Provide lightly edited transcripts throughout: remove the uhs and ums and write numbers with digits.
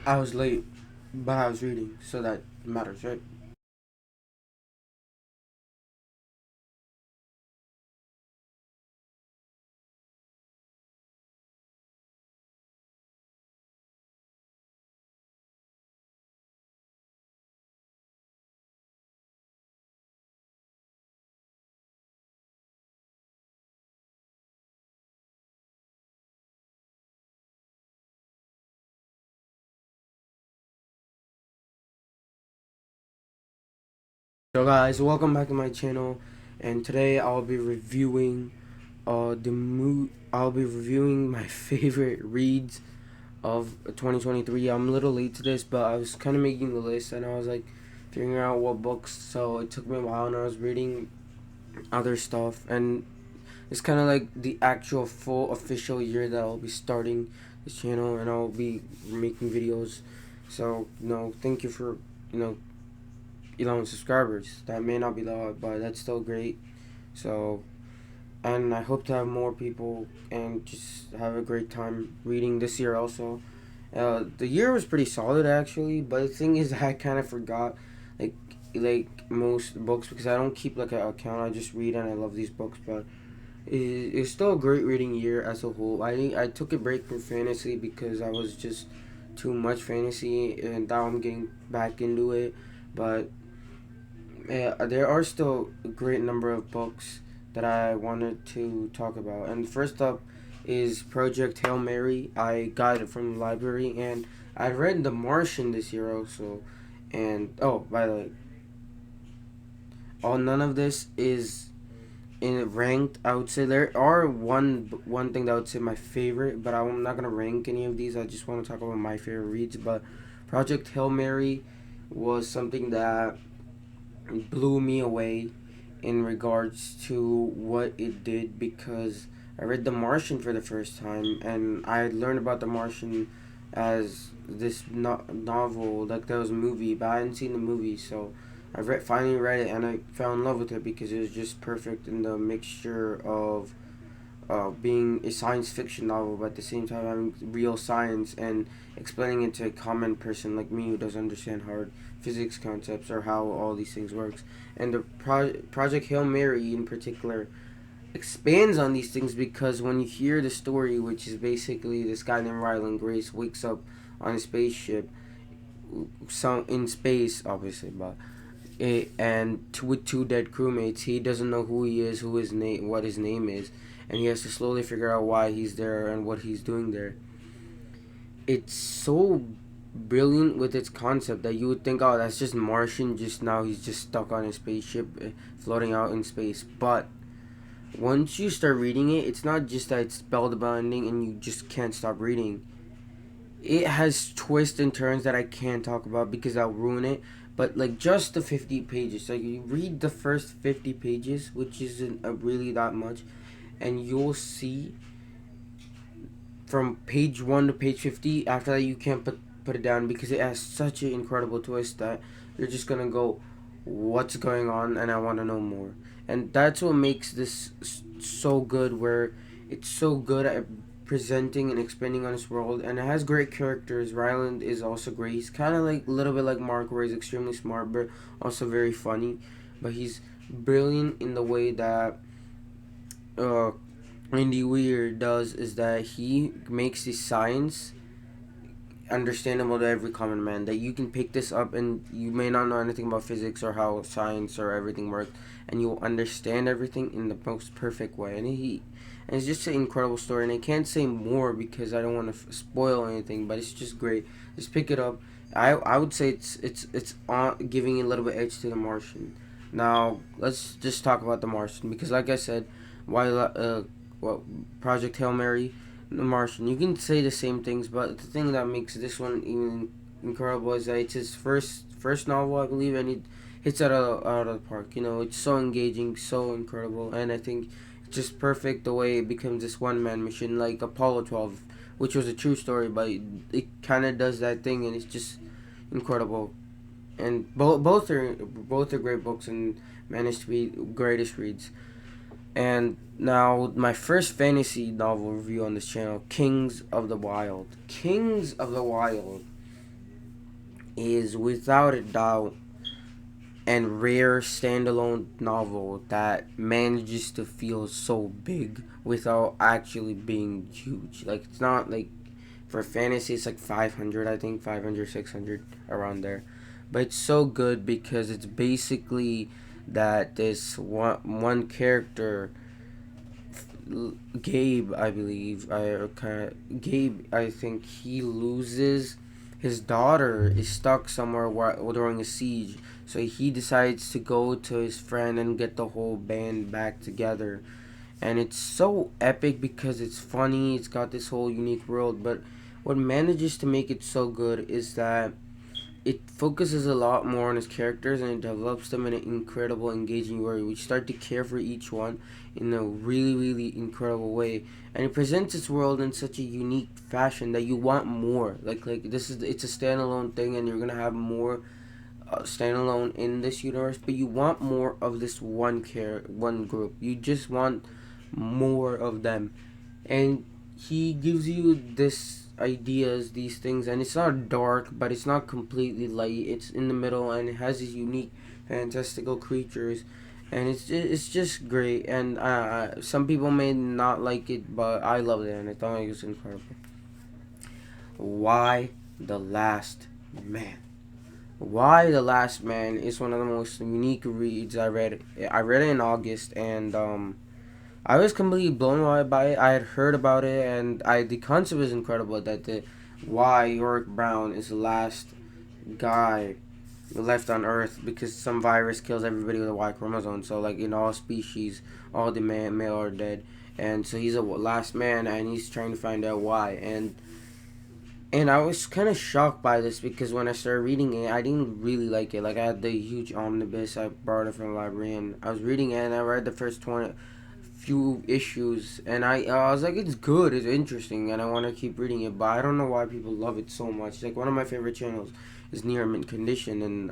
I was late, but I was reading, so that matters, right? So guys, welcome back to my channel, and today I'll be reviewing I'll be reviewing my favorite reads of 2023. I'm a little late to this, but I was kind of making the list and I was like figuring out what books. So it took me a while, and I was reading other stuff, and it's kind of like the actual full official year that I'll be starting this channel and I'll be making videos. So thank you for you know 11 subscribers. That may not be a lot, but that's still great. So, and I hope to have more people and just have a great time reading this year also. The year was pretty solid actually, but the thing is, I kind of forgot like most books because I don't keep like an account. I just read and I love these books, but it's still a great reading year as a whole. I took a break from fantasy because I was just too much fantasy, and now I'm getting back into it. But yeah, there are still a great number of books that I wanted to talk about. And first up is Project Hail Mary. I got it from the library, and I read The Martian this year also. And oh, by the way, none of this is in ranked. I would say there are one thing that I would say my favorite, but I'm not gonna rank any of these. I just want to talk about my favorite reads. But Project Hail Mary was something that blew me away in regards to what it did, because I read The Martian for the first time, and I learned about The Martian as this novel, like there was a movie, but I hadn't seen the movie, so finally read it, and I fell in love with it because it was just perfect in the mixture of being a science fiction novel, but at the same time having real science and explaining it to a common person like me who doesn't understand hard physics concepts or how all these things works. And the Project Hail Mary in particular expands on these things, because when you hear the story, which is basically this guy named Ryland Grace wakes up on a spaceship, some in space obviously, but with two dead crewmates. He doesn't know who he is, what his name is, and he has to slowly figure out why he's there and what he's doing there. It's so brilliant with its concept that you would think, oh, that's just Martian. Just now, he's just stuck on a spaceship, floating out in space. But once you start reading it, it's not just that it's spellbinding and you just can't stop reading. It has twists and turns that I can't talk about because I'll ruin it. But like just the 50 pages, like you read the first 50 pages, which isn't really that much, and you'll see from page 1 to page 50. After that, you can't put it down because it has such an incredible twist that you're just gonna go, what's going on, and I want to know more. And that's what makes this so good, where it's so good at presenting and expanding on this world, and it has great characters. Ryland is also great. He's kind of like a little bit like Mark, where he's extremely smart but also very funny, but he's brilliant in the way that uh, Andy Weir does, is that he makes the science understandable to every common man, that you can pick this up and you may not know anything about physics or how science or everything works, and you'll understand everything in the most perfect way. And it's just an incredible story, and I can't say more because I don't want to spoil anything, but it's just great. Just pick it up. I would say it's giving a little bit edge to The Martian. Now let's just talk about The Martian, because like I said, while well, Project Hail Mary, The Martian, you can say the same things, but the thing that makes this one even incredible is that it's his first novel, I believe, and it hits out of the park. It's so engaging, so incredible, and I think it's just perfect the way it becomes this one man mission, like Apollo 12, which was a true story, but it kind of does that thing, and it's just incredible. And both are great books and managed to be greatest reads. And now, my first fantasy novel review on this channel, Kings of the Wild. Kings of the Wild is without a doubt and rare standalone novel that manages to feel so big without actually being huge. Like, it's not like for fantasy, it's like 500, I think, 500, 600, around there. But it's so good because it's basically that this one character, Gabe, I believe, Gabe, I think he loses his daughter is stuck somewhere during a siege, so he decides to go to his friend and get the whole band back together. And it's so epic because it's funny, it's got this whole unique world, but what manages to make it so good is that it focuses a lot more on his characters and it develops them in an incredible, engaging way. We start to care for each one in a really, really incredible way, and it presents its world in such a unique fashion that you want more. Like this is it's a standalone thing, and you're gonna have more standalone in this universe, but you want more of this one group. You just want more of them, and he gives you this ideas, these things, and it's not dark, but it's not completely light. It's in the middle, and it has these unique, fantastical creatures, and it's just great. And some people may not like it, but I loved it, and I thought it was incredible. Why the Last Man? Why the Last Man is one of the most unique reads I read. I read it in August, and I was completely blown away by it. I had heard about it, and the concept is incredible. That the why Yorick Brown is the last guy left on Earth because some virus kills everybody with a Y chromosome. So like in all species, all the male are dead, and so he's a last man, and he's trying to find out why. And I was kind of shocked by this because when I started reading it, I didn't really like it. Like, I had the huge omnibus, I borrowed it from the library, and I was reading it, and I read the first 20 few issues, and I was like, it's good, it's interesting, and I want to keep reading it, but I don't know why people love it so much. Like, one of my favorite channels is Near Mint Condition, and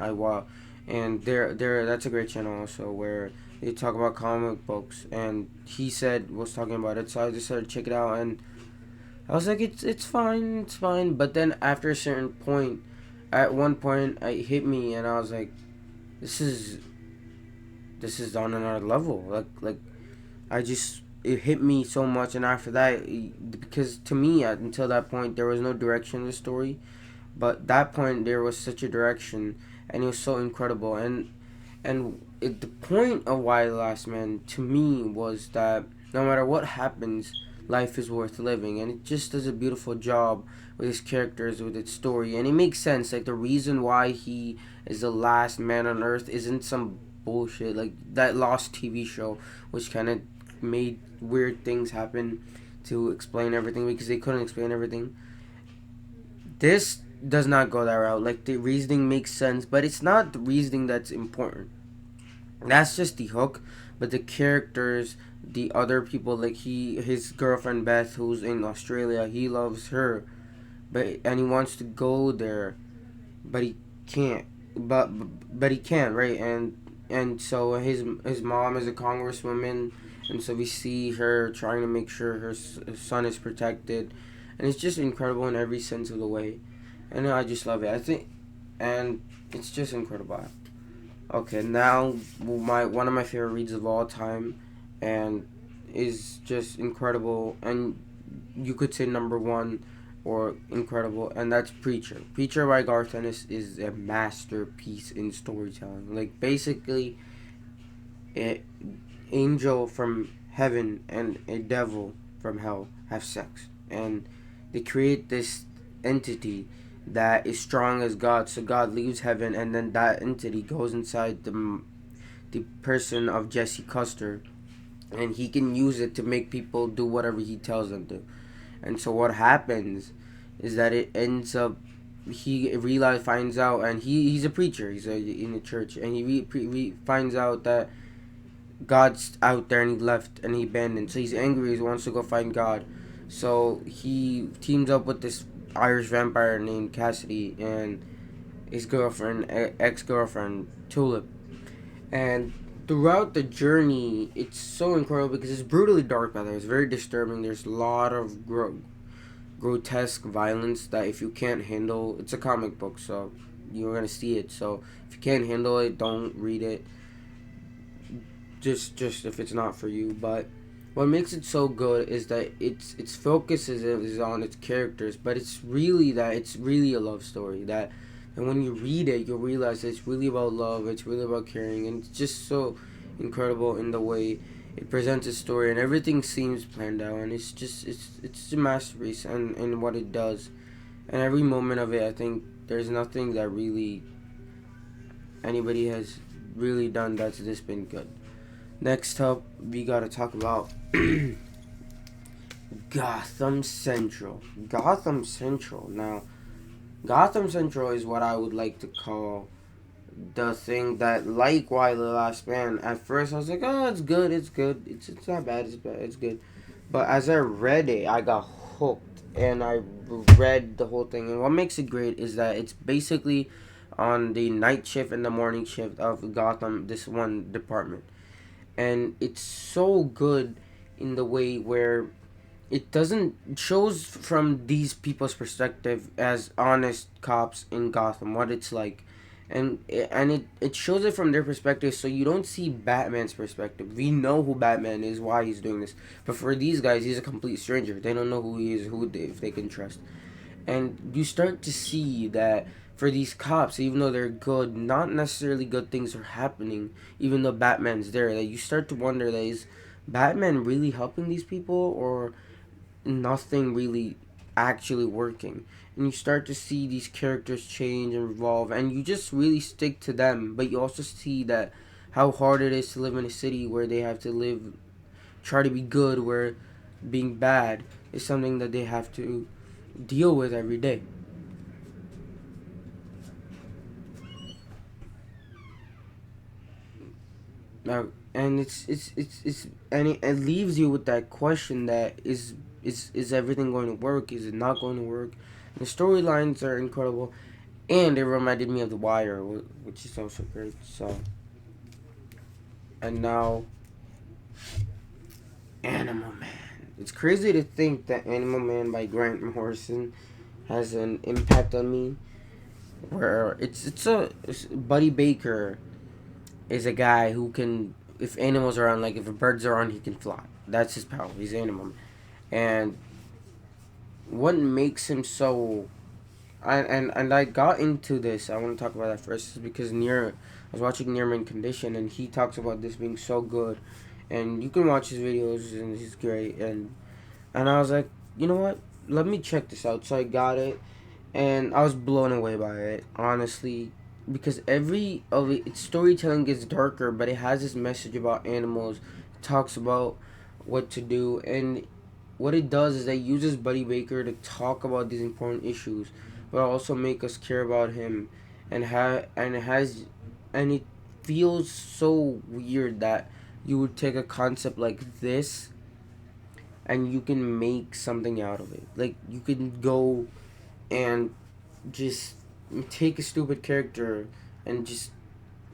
they're that's a great channel also where they talk about comic books, and he was talking about it, so I decided to check it out, and I was like, it's fine, it's fine. But then after a certain point, at one point, it hit me, and I was like, this is this is on another level. Like I just it hit me so much, and after that, because to me, until that point, there was no direction in the story, but that point there was such a direction, and it was so incredible. The point of Why the Last Man to me was that no matter what happens, life is worth living, and it just does a beautiful job with its characters, with its story, and it makes sense. Like the reason why he is the last man on Earth isn't some bullshit like that Lost TV show, which kind of made weird things happen to explain everything because they couldn't explain everything. This does not go that route. Like the reasoning makes sense, but it's not the reasoning that's important. That's just the hook, but the characters, the other people, like his girlfriend Beth, who's in Australia, he loves her, and he wants to go there, but he can't. But he can, right? And so his mom is a congresswoman, and so we see her trying to make sure her son is protected, and it's just incredible in every sense of the way, and I just love it. I think, and it's just incredible. Okay, now my one of my favorite reads of all time, and is just incredible, and you could say number one, or incredible, and that's Preacher. Preacher by Garth Ennis is a masterpiece in storytelling. Like basically, an angel from heaven and a devil from hell have sex, and they create this entity that is strong as God. So God leaves heaven, and then that entity goes inside the person of Jesse Custer, and he can use it to make people do whatever he tells them to. And so what happens is that it ends up he realize finds out, and he's a preacher. In a church, and he finds out that God's out there, and he left and he abandoned. So he's angry. He wants to go find God. So he teams up with this Irish vampire named Cassidy and his girlfriend, ex girlfriend Tulip. And throughout the journey, it's so incredible because it's brutally dark. By the way, it's very disturbing. There's a lot of grotesque violence that if you can't handle, it's a comic book, so you're gonna see it. So if you can't handle it, don't read it. Just if it's not for you. But what makes it so good is that its focus is on its characters, but it's really a love story. That and when you read it, you'll realize that it's really about love. It's really about caring, and it's just so incredible in the way it presents a story, and everything seems planned out, and it's a masterpiece and what it does, and every moment of it. I think there's nothing that really anybody has really done that's this been good. Next up, we gotta talk about Gotham Central. Gotham Central. Now, Gotham Central is what I would like to call the thing that, like Why the Last Man, at first I was like, oh, it's good, it's not bad, it's good. But as I read it, I got hooked, and I read the whole thing. And what makes it great is that it's basically on the night shift and the morning shift of Gotham, this one department. And it's so good in the way where it doesn't shows from these people's perspective as honest cops in Gotham what it's like, and it shows it from their perspective, so you don't see Batman's perspective. We know who Batman is, why he's doing this, but for these guys he's a complete stranger. They don't know who he is, if they can trust. And you start to see that for these cops, even though they're good, not necessarily good things are happening. Even though Batman's there, that you start to wonder, that is Batman really helping these people, or nothing really actually working. And you start to see these characters change and evolve, and you just really stick to them. But you also see that how hard it is to live in a city where they have to live, try to be good, where being bad is something that they have to deal with every day. Now, and it leaves you with that question, that is everything going to work? Is it not going to work? And the storylines are incredible, and it reminded me of The Wire, which is also great. So, and now Animal Man. It's crazy to think that Animal Man by Grant Morrison has an impact on me. Where it's Buddy Baker is a guy who can, if animals are around, like if birds are on, he can fly. That's his power. He's Animal Man. And what makes him so, and I got into this. I want to talk about that first, is because I was watching Nearman Condition, and he talks about this being so good, and you can watch his videos, and he's great. And I was like, you know what? Let me check this out. So I got it, and I was blown away by it, honestly, because every of its storytelling gets darker, but it has this message about animals. It talks about what to do, and what it does is that it uses Buddy Baker to talk about these important issues, but also make us care about him, and it has, and it feels so weird that you would take a concept like this and you can make something out of it. Like, you can go and just take a stupid character and just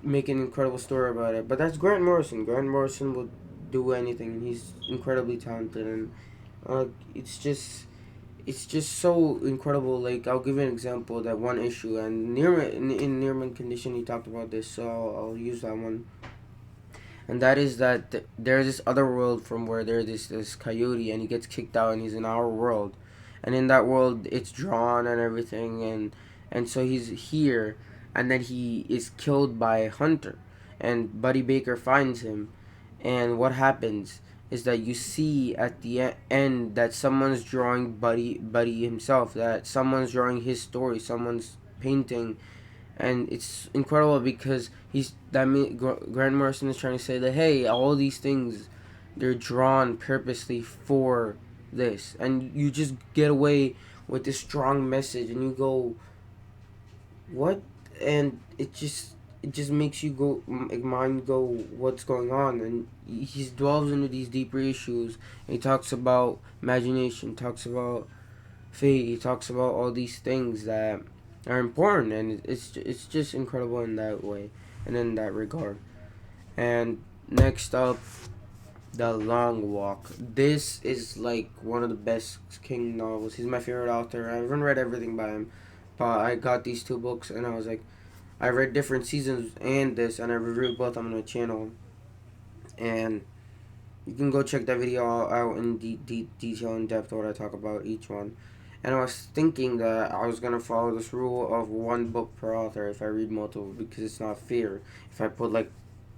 make an incredible story about it. But that's Grant Morrison. Grant Morrison will do anything. He's incredibly talented, and uh, it's just it's just so incredible. Like, I'll give you an example. That one issue, and in Nearman Condition, he talked about this, so I'll use that one. And that is that there's this other world from where there's this coyote, and he gets kicked out, and he's in our world, and in that world it's drawn and everything, and so he's here, and then he is killed by a hunter, and Buddy Baker finds him, and what happens is that you see at the end that someone's drawing Buddy himself, that someone's drawing his story, someone's painting, and it's incredible because Grant Morrison is trying to say that, hey, all these things, they're drawn purposely for this, and you just get away with this strong message, and you go, what? And it just makes you go, mind go, what's going on? And he delves into these deeper issues, and he talks about imagination, talks about fate, he talks about all these things that are important, and it's just incredible in that way and in that regard. And next up, The Long Walk. This is like one of the best King novels. He's my favorite author. I haven't read everything by him, But I got these two books, and I was like, I read different seasons and this, and I reviewed both on my channel. And you can go check that video out in detail, in depth, what I talk about each one. And I was thinking that I was gonna follow this rule of one book per author if I read multiple, because it's not fair if I put like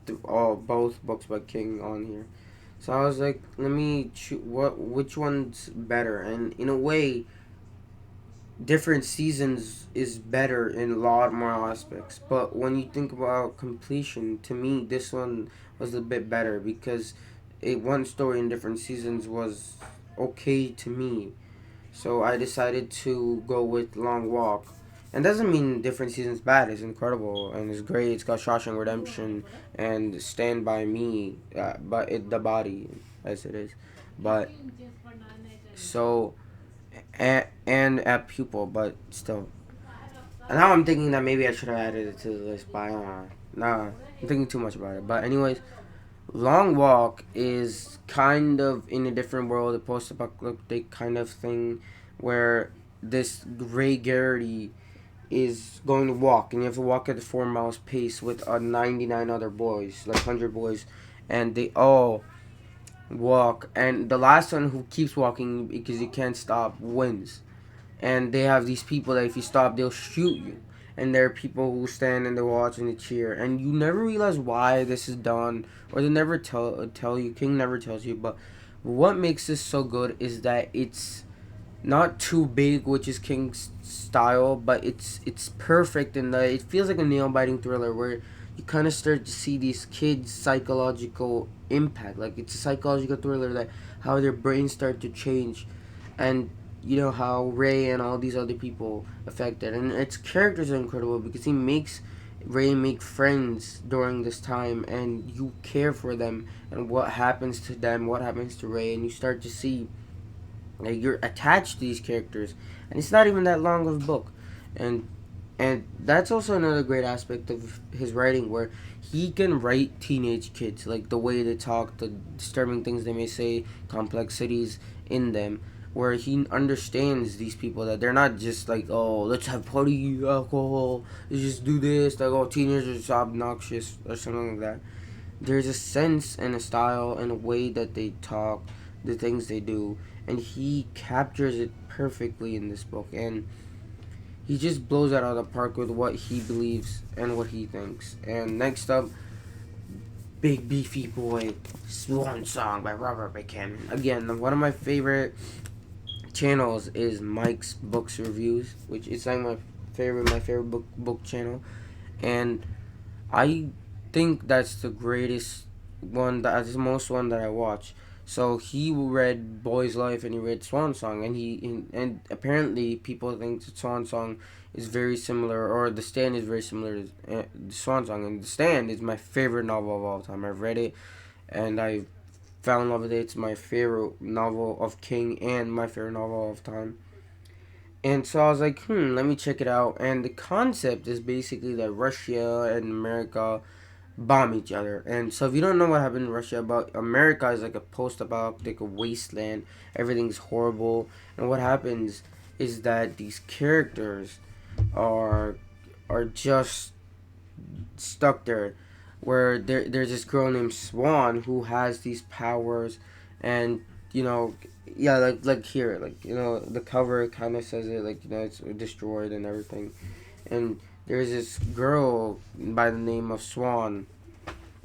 both books by King on here. So I was like, let me choose which one's better, and in a way, different seasons is better in a lot more aspects. But when you think about completion, to me, this one was a bit better because one story in different seasons was okay to me. So I decided to go with Long Walk. And doesn't mean different seasons bad. It's incredible and it's great. It's got Shawshank Redemption and Stand By Me, but the body as it is. But so and at Pupil, but still. And now I'm thinking that maybe I should have added it to the list, but nah, I'm thinking too much about it. But anyways, Long Walk is kind of in a different world, a post-apocalyptic kind of thing, where this Ray Garrity is going to walk, and you have to walk at the 4 miles pace with 99 other boys, like 100 boys, and they all walk, and the last one who keeps walking because you can't stop wins. And they have these people that if you stop, they'll shoot you. And there are people who stand and they watch and they cheer, and you never realize why this is done, or they never tell you. King never tells you, but what makes this so good is that it's not too big, which is King's style, but it's perfect in that it feels like a nail biting thriller where you kind of start to see these kids' psychological impact. Like it's a psychological thriller that how their brains start to change, and you know how Ray and all these other people affected, and its characters are incredible because he makes Ray make friends during this time, and you care for them and what happens to them, what happens to Ray, and you start to see like you're attached to these characters, and it's not even that long of a book, and that's also another great aspect of his writing, where he can write teenage kids, like the way they talk, the disturbing things they may say, complexities in them, where he understands these people that they're not just like, oh, let's have party alcohol, let's just do this, like, oh, teenagers are obnoxious or something like that. There's a sense and a style and a way that they talk, the things they do, and he captures it perfectly in this book. And he just blows it out of the park with what he believes and what he thinks. And next up, Big Beefy Boy, Swan Song by Robert Buchanan. Again, one of my favorite channels is Mike's Books Reviews, which is like my favorite book channel. And I think that's the greatest one, that's the most one that I watch. So he read Boy's Life and he read Swan Song, and apparently people think that Swan Song is very similar, or The Stand is very similar to Swan Song, and The Stand is my favorite novel of all time. I've read it and I fell in love with it. It's my favorite novel of King and my favorite novel of time. And so I was like, let me check it out. And the concept is basically that Russia and America bomb each other. And so if you don't know what happened in Russia, about America is like a post-apocalyptic wasteland. Everything's horrible. And what happens is that these characters are just stuck there, where there's this girl named Swan who has these powers, and you know, yeah, like here, like you know, the cover kind of says it, like you know, it's destroyed and everything, and there's this girl by the name of Swan,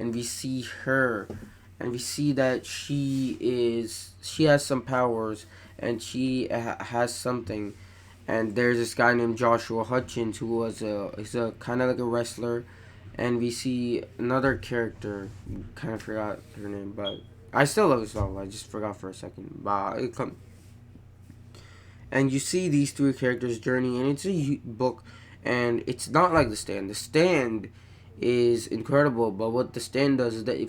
and we see her, and we see that she has some powers, and she has something, and there's this guy named Joshua Hutchins who he's a kind of like a wrestler, and we see another character, kind of forgot her name, but I still love this novel. I just forgot for a second, but and you see these three characters' journey, and it's a book, and it's not like The Stand. The Stand is incredible, but what The Stand does is that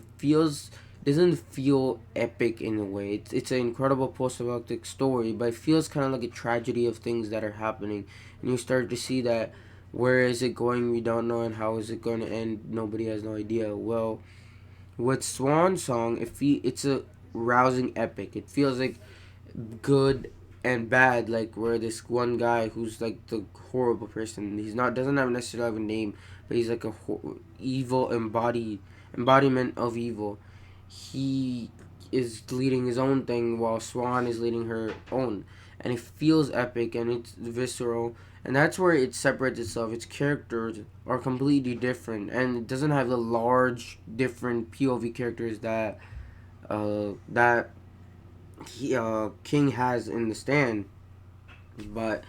doesn't feel epic in a way. It's an incredible post-apocalyptic story, but it feels kind of like a tragedy of things that are happening, and you start to see that where is it going, we don't know, and how is it going to end, nobody has no idea. Well, with Swan Song, it's a rousing epic. It feels like good and bad, like where this one guy who's like the horrible person, he's not doesn't have necessarily have a name, but he's like a evil embodiment of evil. He is leading his own thing while Swan is leading her own, and it feels epic and it's visceral, and that's where it separates itself. Its characters are completely different, and it doesn't have the large different POV characters that King has in the stand, but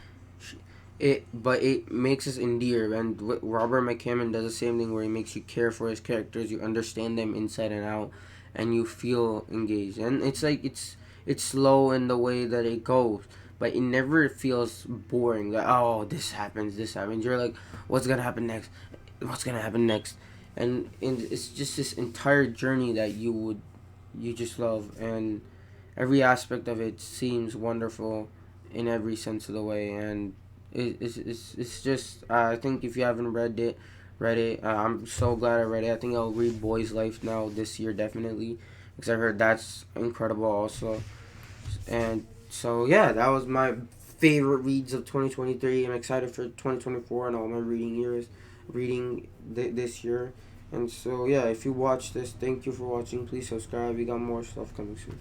it makes us endear, and Robert McCammon does the same thing where he makes you care for his characters, you understand them inside and out, and you feel engaged. And it's like it's slow in the way that it goes, but it never feels boring. Like, oh, this happens. You're like, what's gonna happen next? What's gonna happen next? And it's just this entire journey that you just love, and every aspect of it seems wonderful in every sense of the way. And it's just I think if you haven't read it, I'm so glad I read it. I think I'll read Boy's Life now this year definitely, because I heard that's incredible also. And so yeah, that was my favorite reads of 2023. I'm excited for 2024 and all my reading this year. And so yeah, if you watch this, thank you for watching. Please subscribe. We got more stuff coming soon.